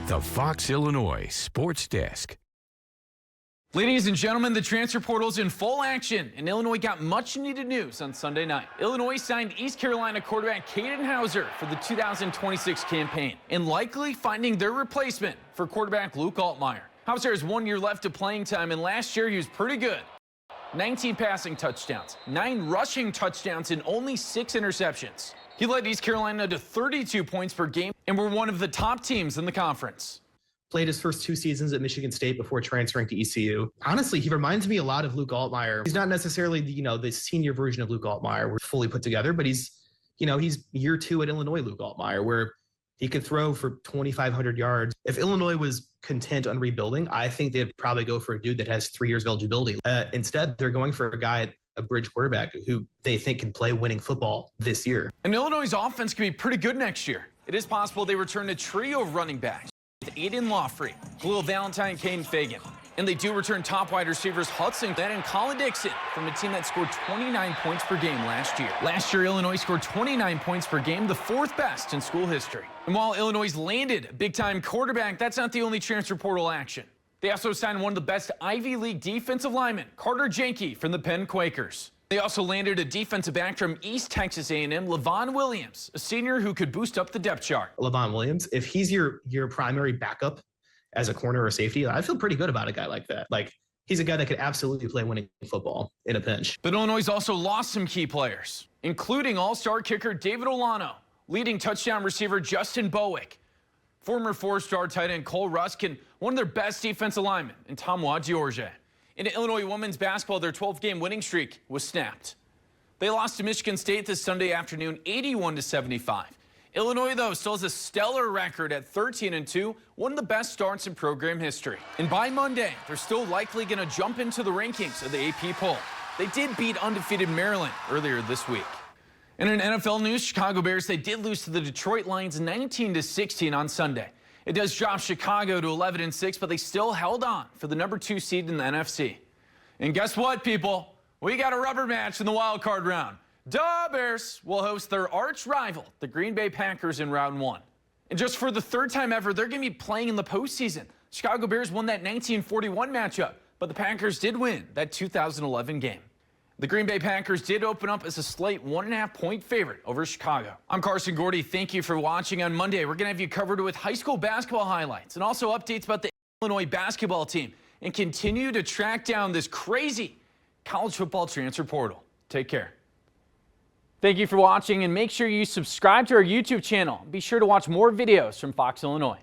The Fox Illinois Sports Desk. Ladies and gentlemen, the transfer portal's in full action, and Illinois got much-needed news on Sunday night. Illinois signed East Carolina quarterback Caden Hauser for the 2026 campaign, and likely finding their replacement for quarterback Luke Altmaier. Hauser has 1 year left of playing time, and last year he was pretty good. 19 passing touchdowns, 9 rushing touchdowns, and only 6 interceptions. He led East Carolina to 32 points per game and were one of the top teams in the conference. Played his first 2 seasons at Michigan State before transferring to ECU. Honestly, he reminds me a lot of Luke Altmaier. He's not necessarily the senior version of Luke Altmaier. We're fully put together, but he's year 2 at Illinois Luke Altmaier, where he could throw for 2,500 yards. If Illinois was content on rebuilding, I think they'd probably go for a dude that has 3 years of eligibility. Instead, they're going for a guy, a bridge quarterback, who they think can play winning football this year. And Illinois' offense could be pretty good next year. It is possible they return a trio of running backs with Aiden Lawfrey, Khalil Valentine, Caden Fagan. And they do return top wide receivers Hudson Glenn and Colin Dixon from a team that scored 29 points per game last year. Last year, Illinois scored 29 points per game, the 4th best in school history. And while Illinois landed a big-time quarterback, that's not the only transfer portal action. They also signed one of the best Ivy League defensive linemen, Carter Jenke from the Penn Quakers. They also landed a defensive back from East Texas A&M, Levon Williams, a senior who could boost up the depth chart. Levon Williams, if he's your primary backup as a corner or safety, I feel pretty good about a guy like that. Like, he's a guy that could absolutely play winning football in a pinch. But Illinois also lost some key players, including all-star kicker David Olano, leading touchdown receiver Justin Bowick, former 4-star tight end Cole Ruskin, one of their best defensive linemen, and Tomoa George. In Illinois women's basketball, their 12-game winning streak was snapped. They lost to Michigan State this Sunday afternoon, 81-75. Illinois, though, still has a stellar record at 13-2, one of the best starts in program history. And by Monday, they're still likely going to jump into the rankings of the AP poll. They did beat undefeated Maryland earlier this week. And in NFL news, Chicago Bears, they did lose to the Detroit Lions 19-16 on Sunday. It does drop Chicago to 11-6, but they still held on for the number 2 seed in the NFC. And guess what, people? We got a rubber match in the wild card round. Duh, Bears will host their arch rival, the Green Bay Packers, in round 1. And just for the 3rd time ever, they're going to be playing in the postseason. Chicago Bears won that 1941 matchup, but the Packers did win that 2011 game. The Green Bay Packers did open up as a slight 1.5-point favorite over Chicago. I'm Carson Gordy. Thank you for watching. On Monday, we're going to have you covered with high school basketball highlights and also updates about the Illinois basketball team and continue to track down this crazy college football transfer portal. Take care. Thank you for watching, and make sure you subscribe to our YouTube channel. Be sure to watch more videos from Fox Illinois.